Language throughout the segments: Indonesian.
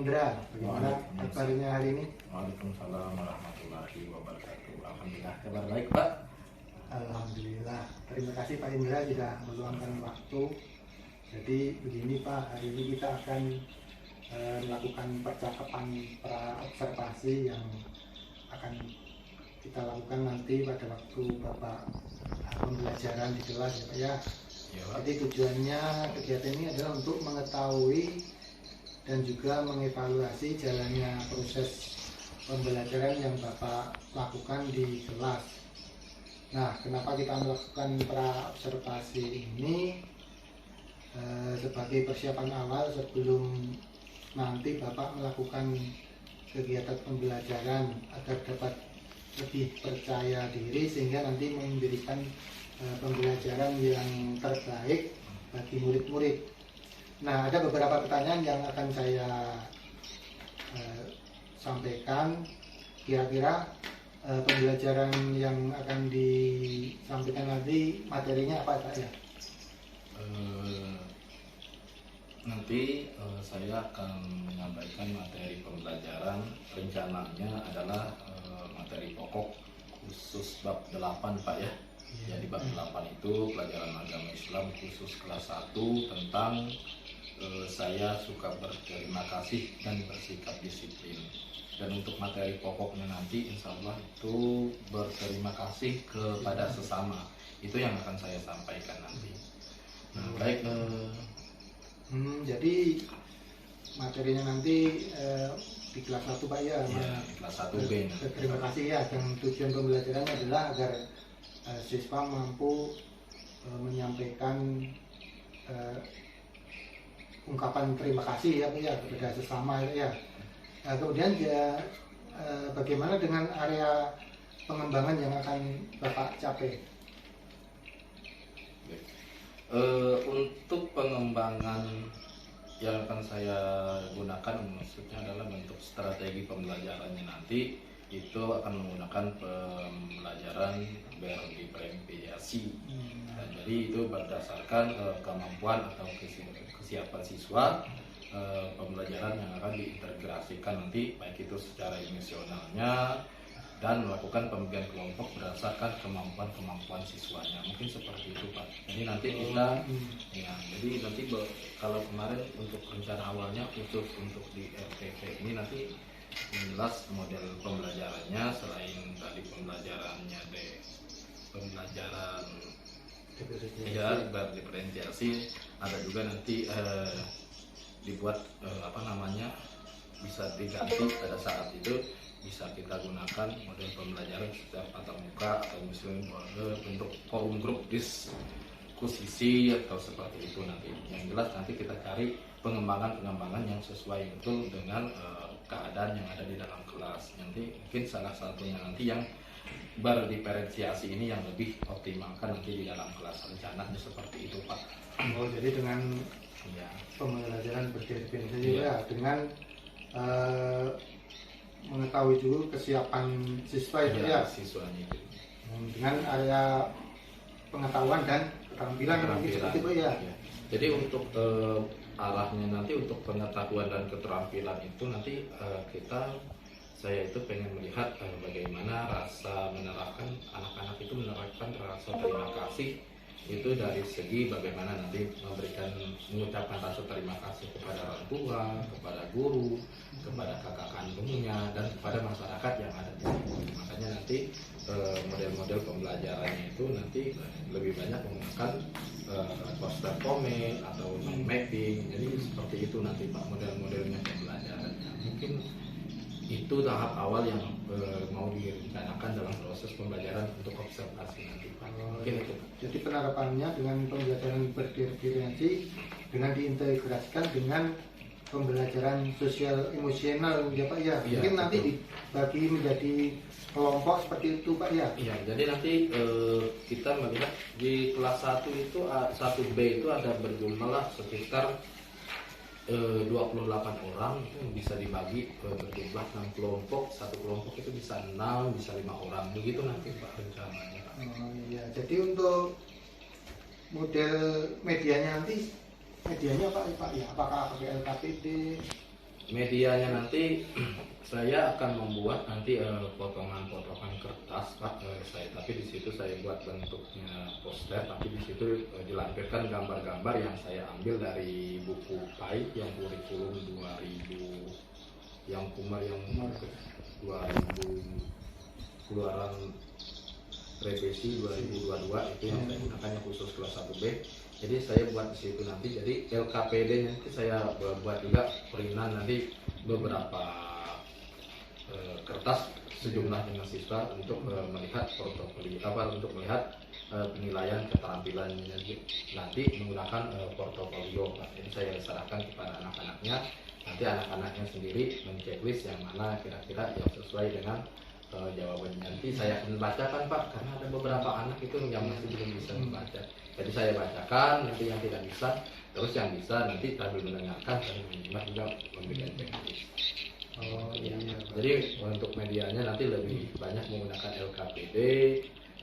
Indra, bagaimana kabarnya hari ini? Waalaikumsalam warahmatullahi wabarakatuh. Alhamdulillah, kabar baik Pak. Alhamdulillah. Terima kasih Pak Indra sudah meluangkan waktu. Jadi begini Pak, hari ini kita akan melakukan percakapan pra-observasi yang akan kita lakukan nanti pada waktu Bapak pembelajaran di kelas ya Pak ya. Ya, Pak. Jadi tujuannya kegiatan ini adalah untuk mengetahui dan juga mengevaluasi jalannya proses pembelajaran yang Bapak lakukan di kelas. Nah, kenapa kita melakukan pra-observasi ini? Sebagai persiapan awal sebelum nanti Bapak melakukan kegiatan pembelajaran agar dapat lebih percaya diri sehingga nanti memberikan pembelajaran yang terbaik bagi murid-murid. Nah, ada beberapa pertanyaan yang akan saya sampaikan. Kira-kira pembelajaran yang akan disampaikan nanti materinya apa Pak ya? Nanti saya akan menyampaikan materi pembelajaran. Rencananya adalah materi pokok khusus bab 8 Pak ya. Jadi bab 8 itu pelajaran agama Islam khusus kelas 1 tentang saya suka berterima kasih dan bersikap disiplin. Dan untuk materi pokoknya nanti insya Allah itu berterima kasih kepada sesama. Itu yang akan saya sampaikan nanti. Nah, baik. Jadi materinya nanti di kelas 1 Pak ya, Di kelas 1B. Terima kasih ya. Dan tujuan pembelajarannya adalah agar siswa mampu menyampaikan ungkapan terima kasih ya Pak ya kepada sesama ya. Nah, kemudian ya, bagaimana dengan area pengembangan yang akan Bapak capai? Untuk pengembangan yang akan saya gunakan maksudnya adalah bentuk strategi pembelajarannya nanti itu akan menggunakan pembelajaran berdiferensiasi. Dan jadi itu berdasarkan kemampuan atau kesiapan siswa, pembelajaran yang akan diintegrasikan nanti baik itu secara emosionalnya dan melakukan pembagian kelompok berdasarkan kemampuan siswanya. Mungkin seperti itu Pak. Jadi nanti kita ya, jadi nanti kalau kemarin untuk rencana awalnya khusus untuk di RTP ini nanti jelas model pembelajarannya selain tadi pembelajarannya pembelajaran ya berdiferensiasi, ada juga nanti dibuat bisa diganti pada saat itu bisa kita gunakan model pembelajaran secara tatap muka atau misalnya bentuk forum grup diskusi atau seperti itu nanti. Yang jelas nanti kita cari pengembangan yang sesuai betul dengan keadaan yang ada di dalam kelas. Nanti mungkin salah satunya nanti yang berdiferensiasi ini yang lebih optimalkan nanti di dalam kelas. Rencananya seperti itu Pak. Oh, jadi dengan pembelajaran berdiferensiasi ya, dengan mengetahui dulu kesiapan siswa itu ya, siswanya itu dengan area pengetahuan dan keterampilan seperti itu ya. Jadi untuk arahnya nanti untuk pengetahuan dan keterampilan itu nanti saya itu pengen melihat bagaimana rasa menerapkan anak-anak itu menerapkan rasa terima kasih itu dari segi bagaimana nanti mengucapkan rasa terima kasih kepada orang tua, kepada guru, kepada kakak kandungnya dan kepada masyarakat yang ada di sini. Makanya nanti model-model pembelajarannya itu nanti lebih banyak menggunakan poster komen atau mind mapping. Jadi seperti itu nanti Pak model-modelnya pembelajarannya. Mungkin itu tahap awal yang mau direncanakan dalam proses pembelajaran untuk observasi nanti Pak. Mungkin itu. Jadi penerapannya dengan pembelajaran berdiferensiasi dengan diintegrasikan dengan pembelajaran sosial emosional ya Pak ya. Mungkin nanti dibagi menjadi kelompok seperti itu Pak ya. Iya, jadi nanti kita melihat di kelas 1 itu 1B itu ada berjumlah sekitar 28 orang itu bisa dibagi berjumlah 6 kelompok. Satu kelompok itu bisa 6, bisa 5 orang. Begitu nanti Pak rencananya. Oh iya, jadi untuk model medianya nanti medianya apa Pak ya? Apakah pakai LKPD medianya nanti saya akan membuat nanti potongan-potongan kertas Pak, tapi di situ saya buat bentuknya poster, tapi di situ dilampirkan gambar-gambar yang saya ambil dari buku PAI yang kurikulum 2000 yang Kumar yang 2000 keluaran revisi 2022 itu yang saya gunakan yang khusus kelas 1B. Jadi saya buat di situ nanti, jadi LKPD nanti saya buat juga perinan nanti beberapa kertas sejumlah dengan siswa untuk melihat portofolio untuk melihat penilaian keterampilannya nanti menggunakan portofolio. Jadi saya serahkan kepada anak-anaknya, nanti anak-anaknya sendiri menceklis yang mana kira-kira yang sesuai dengan jawabannya. Nanti saya akan bacakan Pak, karena ada beberapa anak itu yang masih belum bisa membaca. Jadi saya bacakan, nanti yang tidak bisa, terus yang bisa nanti sambil mendengarkan dan menyimak juga memberikan checklist. Oh iya. Jadi untuk medianya nanti lebih banyak menggunakan LKPD,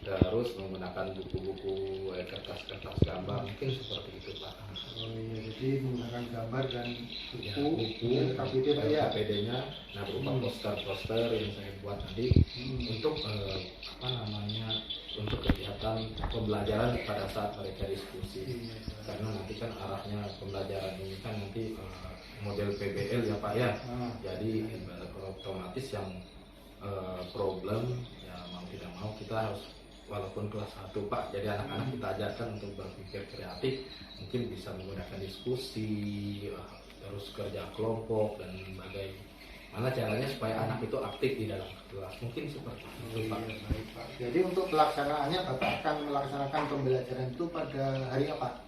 terus menggunakan buku-buku kertas-kertas gambar, mungkin seperti itu Pak. Oh iya, jadi menggunakan gambar dan buku LKPD Pak ya. LKPD-nya, nah berupa poster-poster yang saya buat nanti untuk untuk kegiatan pembelajaran pada saat mereka diskusi. Karena nanti kan arahnya pembelajaran ini kan nanti model PBL ya Pak ya. Jadi otomatis yang problem ya mau tidak mau kita harus walaupun kelas 1 Pak, jadi anak-anak kita ajarkan untuk berpikir kreatif, mungkin bisa menggunakan diskusi, terus kerja kelompok dan bagaimana caranya supaya anak itu aktif di dalam kelas, mungkin seperti itu Pak. Baik, Pak. Jadi untuk pelaksanaannya Bapak akan melaksanakan pembelajaran itu pada hari apa?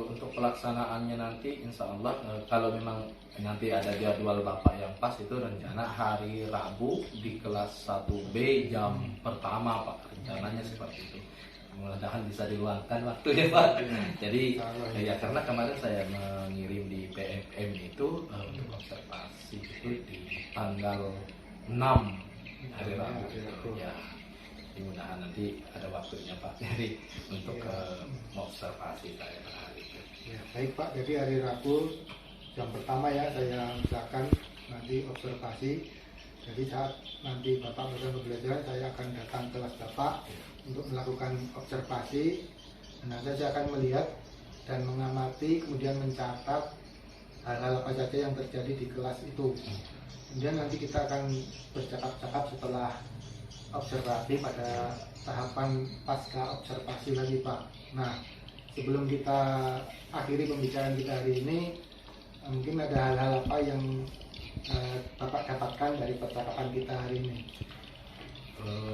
Untuk pelaksanaannya nanti insya Allah kalau memang nanti ada jadwal Bapak yang pas itu rencana hari Rabu di kelas 1B jam pertama Pak, rencananya seperti itu. Mudah-mudahan bisa diluangkan waktunya Pak. Jadi ya karena kemarin saya mengirim di PFM itu untuk observasi itu di tanggal 6 hari Rabu ya. Mudah-mudahan nanti ada waktunya Pak, jadi untuk observasi saya pada hari itu. Ya, baik Pak, jadi hari Rabu jam pertama ya saya misalkan nanti observasi. Jadi saat nanti Bapak melakukan pembelajaran, saya akan datang ke kelas Bapak untuk melakukan observasi. Nah, saya akan melihat dan mengamati, kemudian mencatat hal-hal apa saja yang terjadi di kelas itu. Kemudian nanti kita akan bercakap-cakap setelah observasi pada tahapan pasca observasi lagi Pak. Nah, sebelum kita akhiri pembicaraan kita hari ini, mungkin ada hal-hal apa yang Bapak dapatkan dari percakapan kita hari ini?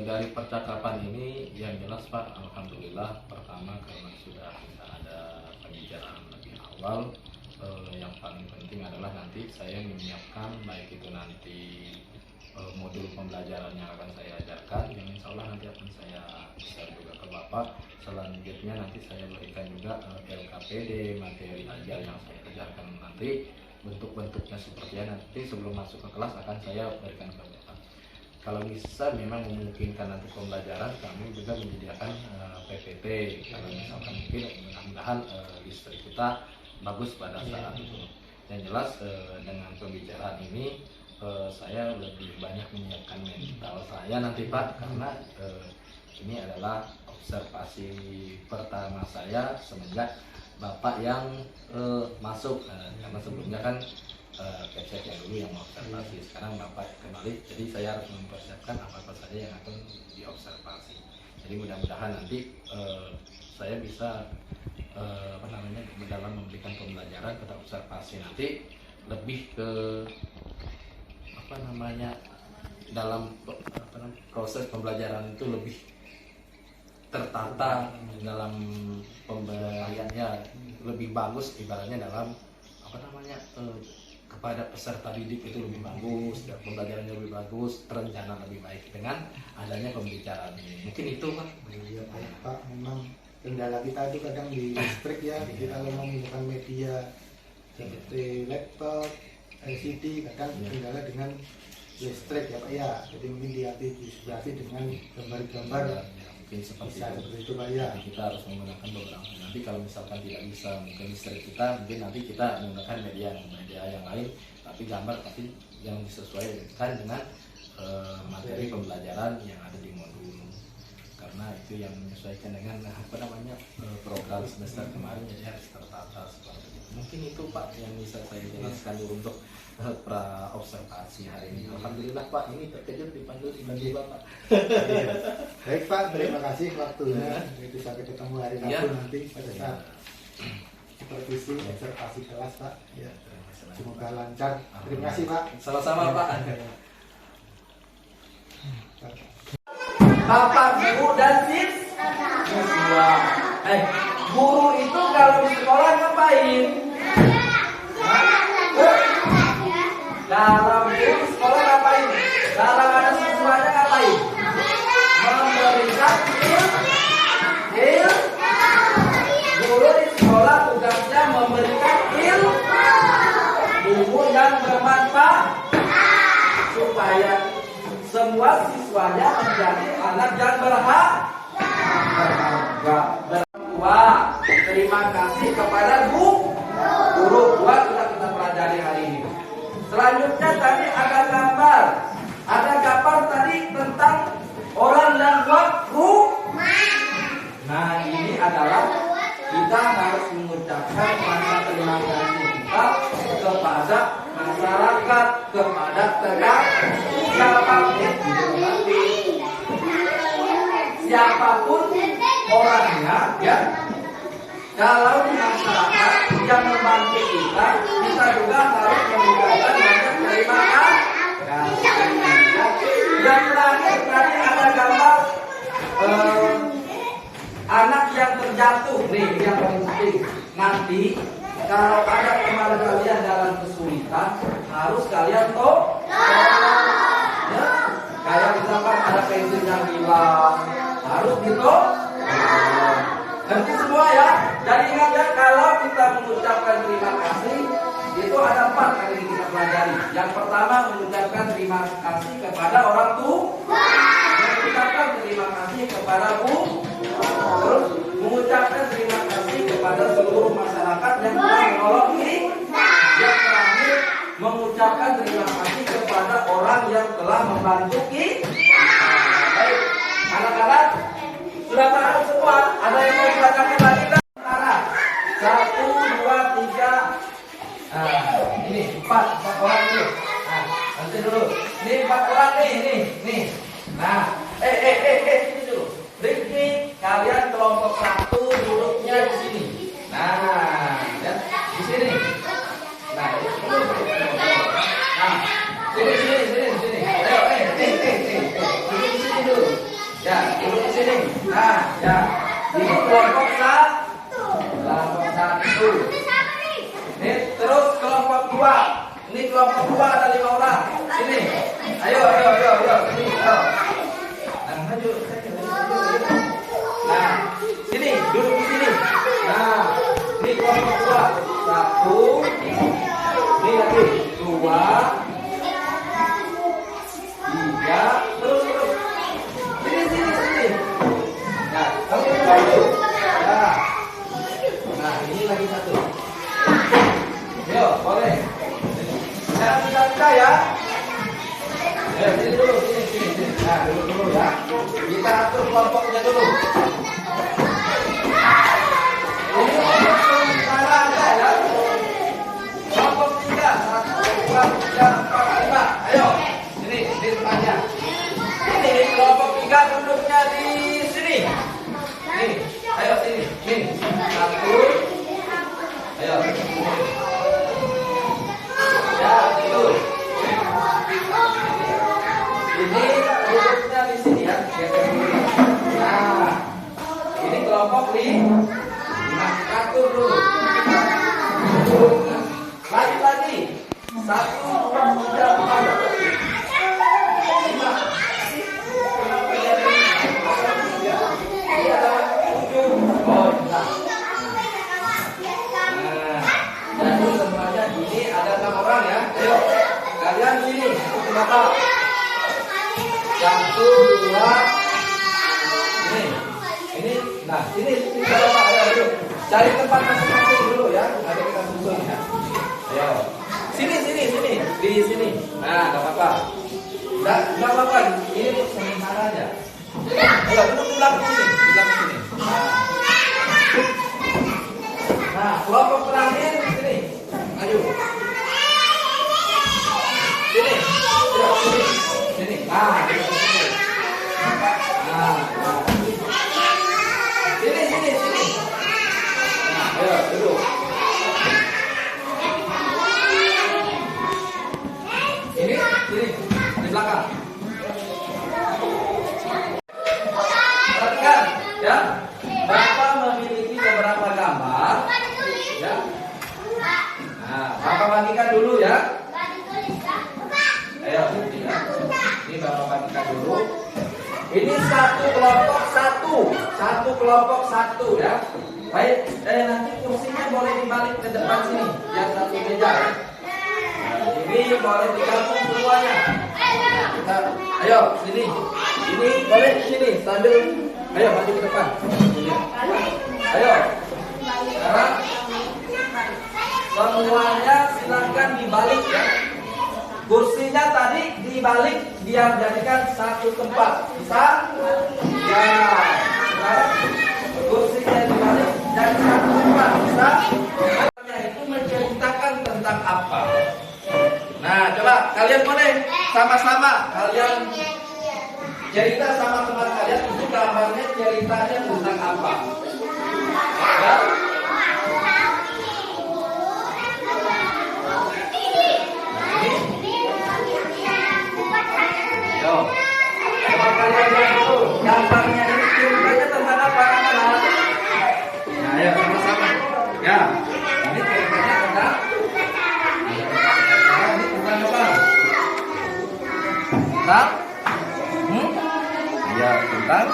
Dari percakapan ini yang jelas Pak, alhamdulillah pertama karena sudah ada pembicaraan lebih awal, yang paling penting adalah nanti saya menyiapkan baik itu nanti modul pembelajaran yang akan saya ajarkan, yang insya Allah nanti akan saya share juga ke Bapak. Selanjutnya nanti saya berikan juga LKPD, materi ajar yang saya ajarkan nanti, bentuk-bentuknya seperti apa nanti sebelum masuk ke kelas akan saya berikan ke Bapak. Kalau bisa memang memungkinkan nanti pembelajaran, kami juga menyediakan PPT. Kalau misalkan mungkin mudah-mudahan listrik kita bagus pada saat itu. Yang jelas dengan pembicaraan ini saya lebih banyak menyiapkan mental saya nanti Pak, karena ini adalah observasi pertama saya semenjak Bapak yang masuk, karena sebelumnya kan Kecek yang dulu yang observasi, sekarang Bapak kembali, jadi saya harus mempersiapkan apa-apa saja yang akan diobservasi. Jadi mudah-mudahan nanti saya bisa dalam memberikan pembelajaran pada observasi nanti lebih ke dalam proses pembelajaran itu lebih tertata dalam pembelajarannya, lebih bagus ibaratnya dalam kepada peserta didik itu lebih bagus, dan pembelajarannya lebih bagus, terencana lebih baik dengan adanya pembicaraan ini. Mungkin itu Pak. Iya Pak, memang kendala kita itu kadang di listrik ya. Kita kalau menggunakan media seperti laptop, LCD, kadang kendala dengan listrik ya Pak ya. Jadi mungkin diantisipasi dengan gambar-gambar mungkin seperti Bisa itu. seperti itu Pak ya. Jadi kita harus menggunakan beberapa. Nanti kalau misalkan tidak bisa mungkin listrik kita, mungkin nanti kita menggunakan media yang lain, tapi gambar tapi yang disesuaikan dengan materi pembelajaran yang ada di modul, karena itu yang menyesuaikan dengan program semester kemarin, jadi harus tertata seperti itu. Mungkin itu Pak yang bisa saya jelaskan dulu untuk pra observasi hari ini. Alhamdulillah Pak, ini terkejut dipanggil tiba-tiba Pak. Iya. Baik Pak, terima kasih waktunya. Itu sampai ketemu hari Rabu Ya. nanti pada saat supervisi observasi kelas Pak. Ya. Semoga lancar. Terima kasih Pak. Sama-sama Pak. Bapak, Ibu, dan siswa. Guru itu kalau di sekolah ngapain? Dalam guru di sekolah ngapain? Dalam ada siswanya ngapain? Memberikan ilmu. Guru di sekolah tugasnya memberikan ilmu yang bermanfaat supaya semua siswanya menjadi anak yang berhak. Wah, terima kasih kepada guru. Dua sudah kita pelajari hari ini. Selanjutnya tadi ada gambar. Ada gambar tadi tentang orang dan waktu. Nah, ini adalah kita harus mengucapkan rasa terima kasih kita kepada masyarakat, kepada siapapun orangnya, ya. Kalau di masyarakat yang membantu kita, kita juga harus mengucapkan banyak terima kasih. Yang terakhir tadi ada gambar anak yang terjatuh, nih yang paling penting. Nanti kalau ada teman kalian dalam kesulitan, harus kalian ya, kayak misalkan ada pensil yang hilang, harus Nanti semua ya. Jadi ingat ya, kalau kita mengucapkan terima kasih, itu ada 4 kali ini kita pelajari. Yang pertama, mengucapkan terima kasih kepada orang tua. Mengucapkan terima kasih kepada Bu. Terus mengucapkan terima kasih kepada seluruh masyarakat yang telah menolong ini. Yang terakhir, mengucapkan terima kasih kepada orang yang telah membantu kita. Baik, anak-anak sudah tahu semua. Ada yang mau ditanyakan lagi kan? 1, 2, 3. Ini 4 orang dulu. Nanti dulu. Ini 4 orang nih. Nah, ini dulu. Rifki, kalian kelompok 1 duduknya di sini. Nah, ya, di sini. Nah, sini. Ayo, duduk di sini dulu. Ya, duduk di sini. Nah, ya. Ini kelompok 1. Ini terus kelompok 2. Ini kelompok 2 ada 5 orang. Sini. Ayo. Sini. Ayo. Nah, maju. Nah, sini, duduk di sini. Nah, ini kelompok 2. 1. Ini lagi 2. 3. Terus. Sini. Nah, kamu maju. Nah, ini lagi 1. Yo, boleh. Jangan bisa ya. Sini dulu, sini. Nah, dulu ya. Kita atur kelompoknya dulu. Ini kelompok sementara aja ya. Kelompok 3, 1, 2, 3, 4, 5. Ayo, sini tempatnya. Ini kelompok 3 duduknya di sini. Nih, ayo sini. Nih, 1. Ayo. Ya, itu. Ini duduknya di sini ya. Nah, ini kelompok 5. Atur dulu. Lagi. 1, 2, 3, 4. 5. Kenapa jadi 7? Oh, nah. Jadi semuanya ini ada 6 orang ya. Ayo, kalian sini. Kenapa? 1, 2. Ini. Nah, sini Bapak, ayo duduk. Cari tempat masing-masing dulu ya. Nanti kita susun ya. Ayo. Sini. Di sini. Nah, enggak apa-apa. Enggak apa-apa. Ini untuk sementara aja. Ayo, duduk di belakang sini. Di belakang sini. Nah, kelompok terakhir di sini. Ayo. Sini. Ayo, sini. Sini. Nah, di sini. Nah. Sini. Nah, ayo, duduk. Sini, di belakang. Perhatikan, ya. Bapak memiliki beberapa gambar, ya. Nah, Bapak bagikan dulu ya. Ayo, ini ya. Ini Bapak bagikan dulu. Ini satu kelompok satu ya. Baik, nanti kursinya boleh dibalik ke depan sini, yang satu meja. Nah, ini boleh digabung semuanya. Kita, ayo sini. Ini boleh sini sambil, ayo maju ke depan. Ayo. Sekarang semuanya silakan dibalik ya. Kursinya tadi dibalik biar jadikan satu tempat. Bisa? Ya. Sekarang kursinya dibalik jadi satu tempat. Bisa? Itu menceritakan tentang apa? Nah, coba kalian boleh sama-sama kalian cerita sama teman kalian itu gambarnya ceritanya tentang apa? Ya? Yo, coba kalian lihat dulu gambarnya ini ceritanya tentang apa? Nah, ayo sama-sama. Ya, ini ceritanya tentang. Ini tentang apa? Tentang? Ya, tentang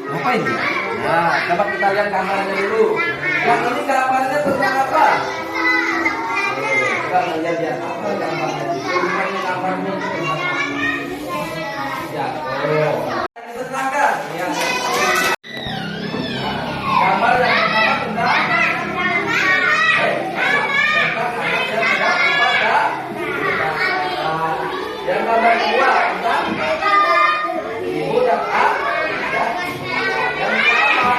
apa ini? Nah, coba kita lihat gambarnya dulu. Yang ini gambarnya tentang apa? Kita lihat apa gambarnya. Ini gambarnya tentang apa? Ya, disenangkan. Ya. Gambar yang pertama tentang yang gambar kedua tentang ibu dan anak. Yang pertama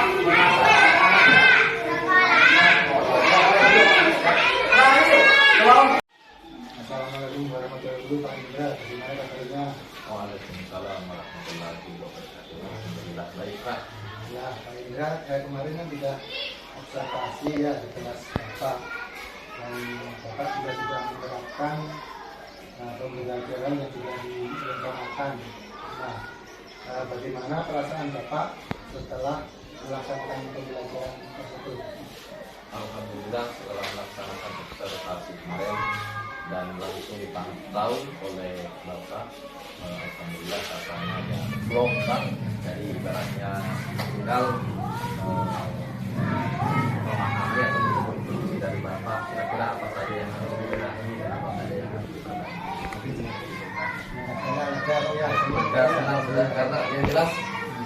Assalamualaikum warahmatullahi wabarakatuh. Pak Indra, bagaimana kabarnya? Waalaikumsalam warahmatullahi wabarakatuh. Alhamdulillah baik Pak. Ya, Pak Indra, kemarin kan tidak observasi ya di kelas Bapak, dan Bapak juga sudah menerapkan pembelajaran yang sudah direncanakan. Nah, bagaimana perasaan Bapak setelah melaksanakan pembelajaran tersebut? Alhamdulillah setelah melaksanakan observasi kemarin dan langsung dipantau oleh Bapak, alhamdulillah rasanya ya plong Pak. Jadi ibaratnya tinggal memahami atau mengerti dari Bapak kira-kira apa saja yang harus dibenahi dan apa saja yang harus diperbaiki. Sudah senang sudah, karena yang jelas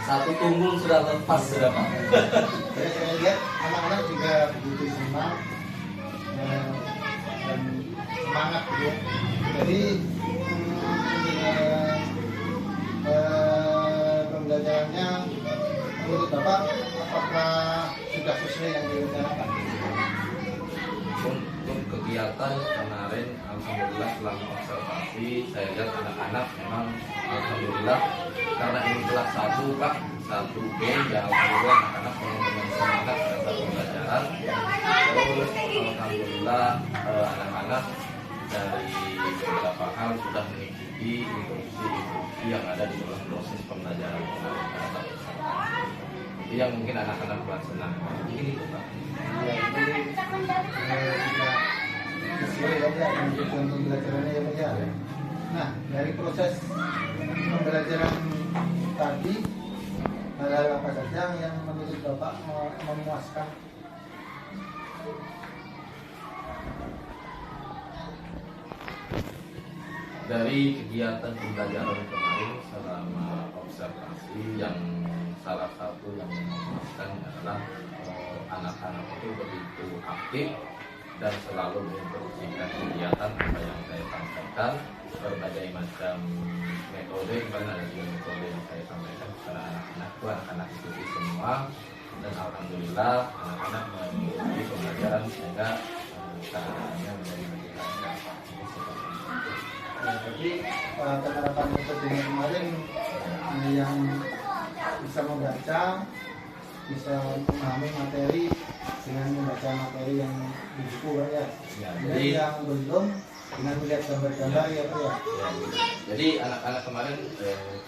satu tunggul sudah lepas sudah Pak. Saya lihat anak-anak juga begitu senang dan semangat gitu ya. Jadi pembelajarannya menurut Bapak apakah sudah sesuai yang direncanakan? Untuk kegiatan kemarin alhamdulillah selama observasi saya lihat anak-anak memang alhamdulillah karena ini kelas 1 Pak, 1B ya alhamdulillah anak-anak dengan semangat pada pembelajaran. Terus alhamdulillah anak-anak dari beberapa hal sudah mengikuti instruksi yang ada di dalam proses pembelajaran kemarin pada observasi. Itu yang mungkin anak-anak buat senang. Mungkin itu Pak. Ya, jadi sudah sesuai ya dengan pembelajarannya ya Pak ya. Nah, dari proses pembelajaran tadi hal-hal apa saja yang menurut Bapak memuaskan? Dari kegiatan pembelajaran kemarin selama observasi yang salah satu yang memuaskan perhatikan adalah anak-anak itu begitu aktif dan selalu memperhatikan kegiatan apa yang saya sampaikan, berbagai macam metode. Kemarin ada 3 metode yang saya sampaikan kepada anak-anak itu, anak-anak ikuti semua, dan alhamdulillah anak-anak mengikuti pembelajaran sehingga keadaannya menjadi lebih lancar. Jadi penerapan metode kemarin yang bisa membaca, bisa memahami materi dengan membaca materi yang di buku ya. Jadi yang belum dengan melihat gambar-gambar ya Pak ya. Jadi anak-anak kemarin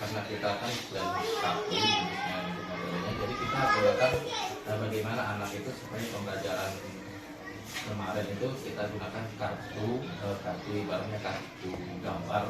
karena kita kan sudah satu materinya, jadi kita gunakan bagaimana anak itu supaya pembelajaran kemarin itu kita gunakan kartu ibaratnya kartu gambar.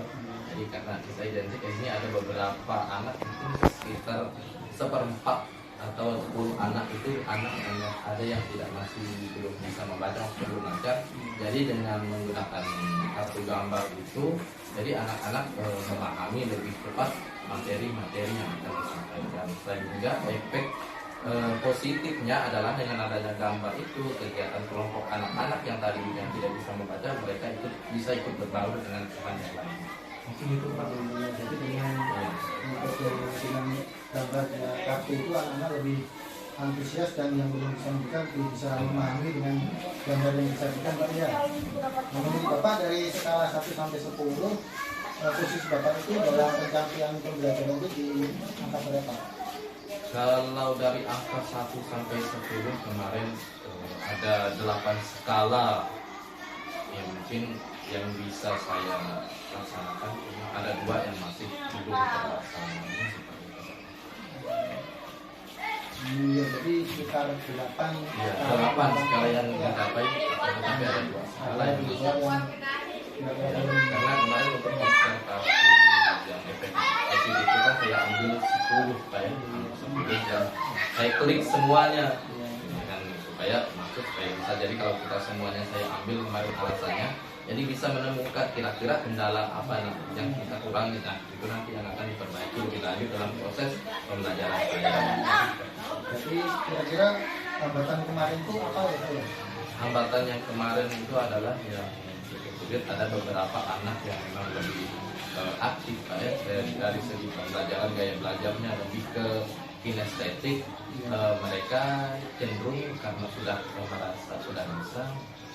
Jadi karena kita identik ini ada beberapa anak mungkin sekitar 1/4 atau 10 anak itu anak yang ada yang masih belum bisa membaca, belum lancar. Jadi dengan menggunakan kartu gambar itu, jadi anak-anak memahami lebih cepat materi-materi yang akan disampaikan. Selain juga efek positifnya adalah dengan adanya gambar itu, kegiatan kelompok anak-anak yang tadi yang tidak bisa membaca, mereka itu bisa ikut berbaur dengan teman yang lain. Mungkin itu Pak. Jadi dengan gambar kartu itu anak-anak lebih antusias dan yang belum bisa membaca lebih bisa memahami dengan gambar yang disajikan Pak ya. Menurut Bapak dari skala 1 sampai 10, posisi Bapak itu dalam pencapaian pembelajaran itu di angka berapa? Kalau dari angka 1 sampai 10 kemarin ada 8 skala yang mungkin yang bisa saya laksanakan, ada 2 yang masih belum terlaksana. Ya, jadi sekitar 8 ya, 8 skala yang dicapai, tetapi ada 2 skala yang belum. Karena kemarin untuk observasi yang efektif itu kan saya ambil 10 supaya saya klik semuanya dengan supaya masuk supaya bisa. Jadi kalau kita semuanya saya ambil kemarin alasannya, jadi bisa menemukan kira-kira kendala apa yang kita kurangi. Nah itu nanti yang akan diperbaiki lebih lanjut dalam proses pembelajaran saya. Jadi kira-kira hambatan kemarin itu apa ya? Hambatan yang kemarin itu adalah yang sulit, ada beberapa anak yang memang lebih aktif ya, dari segi pembelajaran, gaya belajarnya lebih ke kinestetik. Mereka cenderung karena sudah merasa sudah bisa,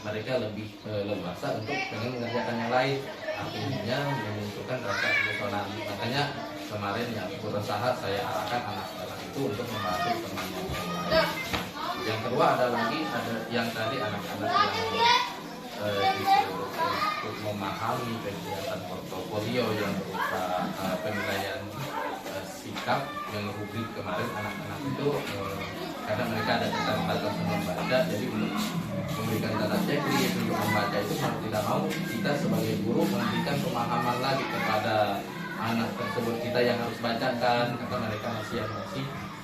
mereka lebih leluasa untuk pengen mengerjakan yang lain, artinya memunculkan rasa kepesonan. Makanya kemarin yang berusaha saya arahkan anak-anak itu untuk membantu teman yang lain. Yang kedua ada yang tadi anak-anak yang disuruh untuk memahami kegiatan portofolio yang berupa penilaian sikap yang rubrik kemarin. Anak-anak itu karena mereka ada keterbatasan membaca, jadi untuk memberikan data checklist untuk membaca itu mau tidak mau kita sebagai guru memberikan pemahaman lagi kepada anak tersebut, kita yang harus bacakan karena mereka masih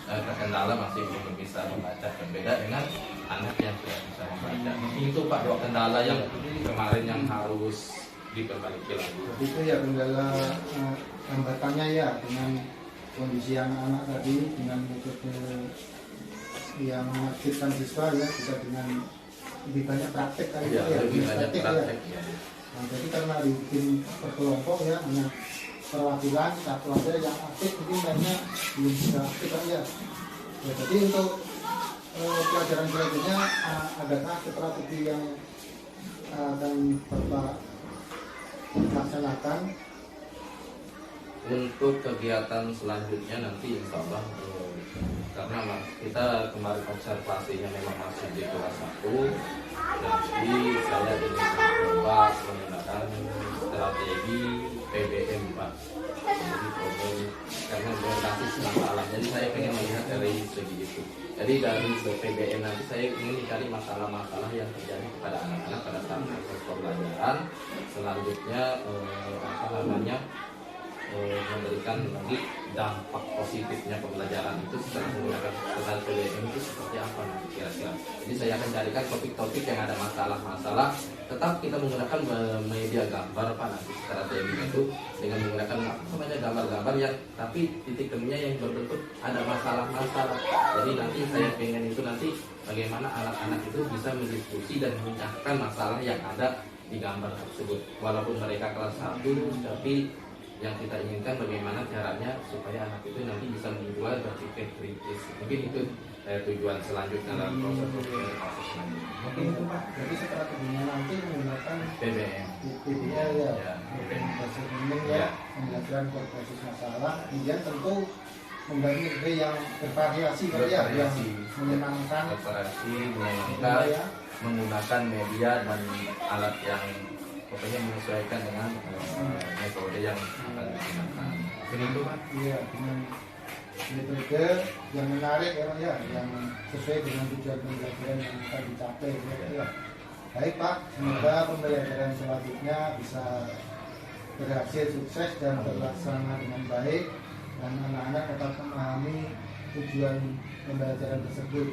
terkendala, masih belum bisa membaca. Berbeda dengan anak yang sudah bisa membaca. Itu Pak 2 kendala yang kemarin yang harus diperbaiki lagi. Itu ya kendala hambatannya ya, dengan kondisi anak-anak tadi, dengan metode yang mengaktifkan siswa ya, bisa dengan lebih banyak praktek kali ya, ya, lebih banyak praktek ya. Nah, jadi karena dibikin berkelompok ya, hanya perwakilan satu aja yang aktif, mungkin banyak belum bisa aktif ya. Jadi untuk pelajaran selanjutnya adakah strategi yang akan Bapak laksanakan? Untuk kegiatan selanjutnya nanti insya Allah karena kita kemarin observasinya memang masih di kelas 1, jadi saya ingin mencoba menggunakan strategi PBM Pak. Jadi karena berbasis masalah, jadi saya ingin melihat dari segi itu. Jadi dari PBM nanti saya ingin mencari masalah-masalah yang terjadi kepada anak-anak pada saat proses pembelajaran. Selanjutnya memberikan lagi dampak positifnya pembelajaran itu setelah menggunakan metode PBM itu seperti apa nanti kira-kira. Jadi saya akan carikan topik-topik yang ada masalah-masalah, tetap kita menggunakan media gambar Pak nanti strateginya itu dengan menggunakan gambar-gambar yang tapi titik temunya yang berbentuk ada masalah-masalah. Jadi nanti saya pengen itu nanti bagaimana anak-anak itu bisa mendiskusi dan memecahkan masalah yang ada di gambar tersebut. Walaupun mereka kelas 1, tapi yang kita inginkan bagaimana caranya supaya anak itu nanti bisa menjual berpikir kritis. Mungkin itu tujuan selanjutnya dalam proses selanjutnya. Mungkin itu Pak, jadi strateginya nanti menggunakan PBM. PBL ya, Ya. bahasa umum Ya. ya, pembelajaran berbasis masalah. Kemudian tentu membangun ide yang bervariasi Pak ya, yang menyenangkan. Operasi Ya. menyenangkan, menggunakan media dan alat yang pokoknya menyesuaikan dengan metode yang akan digunakan. Mungkin itu Pak. Iya, dengan metode yang menarik ya Pak ya, yang sesuai dengan tujuan pembelajaran yang akan dicapai ya. Baik Pak, semoga pembelajaran selanjutnya bisa berhasil sukses dan terlaksana dengan baik dan anak-anak dapat memahami tujuan pembelajaran tersebut.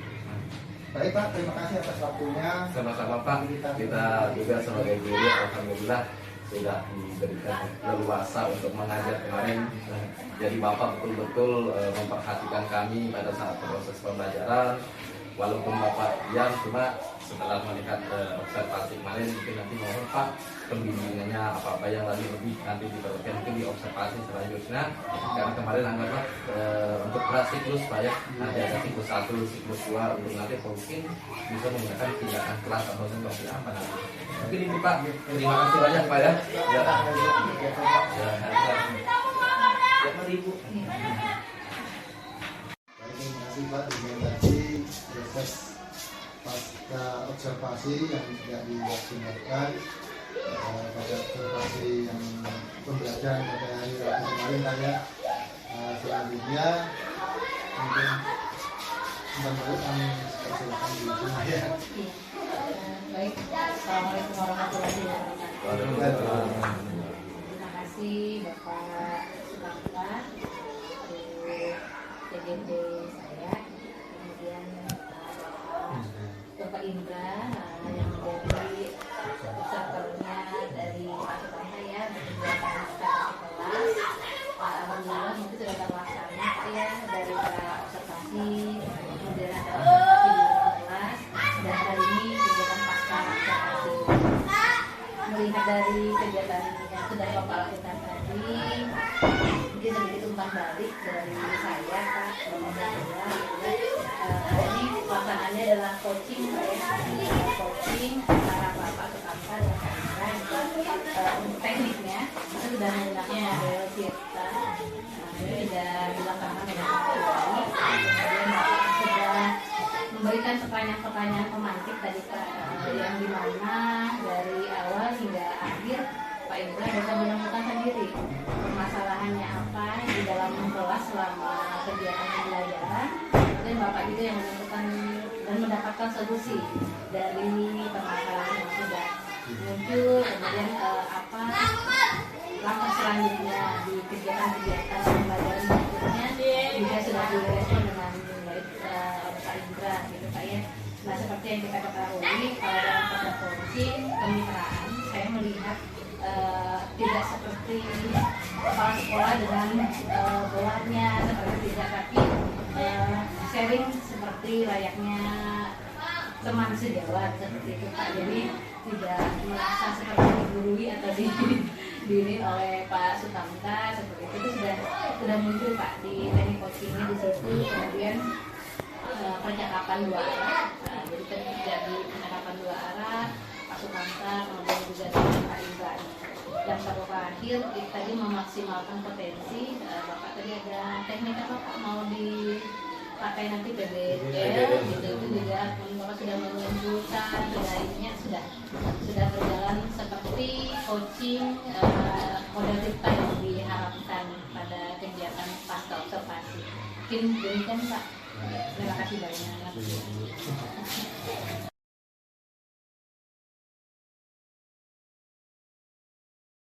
Baik Pak, terima kasih atas waktunya. Sama-sama Pak, kita juga sebagai guru alhamdulillah sudah diberikan leluasa untuk mengajar kemarin. Jadi Bapak betul-betul memperhatikan kami pada saat proses pembelajaran. Walaupun Bapak diam, cuma setelah melihat observasi kemarin mungkin nanti mohon Pak pembimbingannya apa-apa yang lebih nanti diperlukan mungkin di observasi selanjutnya. Karena kemarin anggaplah untuk siklus Pak ya, nanti ada siklus 1, siklus 2 untuk nanti mungkin bisa menggunakan tindakan kelas atau seperti apa nanti. Mungkin itu Pak, terima kasih banyak Pak ya. Ya, ribu. Terima kasih Pak, dengan tadi proses pasca observasi yang sudah dilaksanakan pada observasi yang pembelajaran pada hari Rabu kemarin Pak ya. Selanjutnya mungkin Mbak kami persilakan di sana ya. Baik, Assalamualaikum warahmatullahi wabarakatuh. Terima kasih Bapak Sukamta, PJJ saya, kemudian Bapak Indra yang menjadi observernya dari Pak Sukamta ya, kegiatan observasi kelas. Alhamdulillah mungkin sudah terlaksana ya dari observasi, kemudian ada observasi di kelas, dan hari ini kegiatan pasca observasi. Melihat dari kegiatan yang sudah Bapak lakukan tadi, mungkin sedikit umpan balik dari saya Pak, ini pelaksanaannya adalah coaching Pak ya, coaching antara Bapak Sukamta dan Pak Indra. Untuk tekniknya kita sudah menggunakan model Tirta, ini sudah dilaksanakan dengan baik. Kemudian Bapak sudah memberikan pertanyaan-pertanyaan pemantik tadi Pak, yang dimana dari awal hingga akhir Pak Indra bisa menemukan sendiri permasalahannya apa di dalam kelas selama kegiatan pembelajaran, dan Bapak juga yang menentukan dan mendapatkan solusi dari permasalahan yang sudah muncul, kemudian apa langkah selanjutnya di kegiatan-kegiatan pembelajaran berikutnya juga sudah direspon dengan baik oleh Pak Indra gitu Pak ya. Nah seperti yang kita ketahui kalau dalam proses coaching kemitraan saya melihat tidak seperti kepala sekolah dengan gelarnya seperti tidak, tapi sharing seperti layaknya teman sejawat seperti itu Pak. Jadi tidak merasa seperti digurui atau diri oleh Pak Sukamta seperti itu sudah muncul Pak di teknik coachingnya di situ. Kemudian percakapan dua arah, jadi terjadi percakapan dua arah Pak Sukamta kemudian juga dengan Pak Indra. Dan terakhir tadi memaksimalkan potensi Bapak tadi ada teknik apa Pak mau dipakai nanti PBL gitu, itu juga Bapak sudah menunjukkan sudah berjalan seperti coaching model Tirta yang diharapkan pada kegiatan pasca observasi. Mungkin demikian Pak. Terima kasih banyak.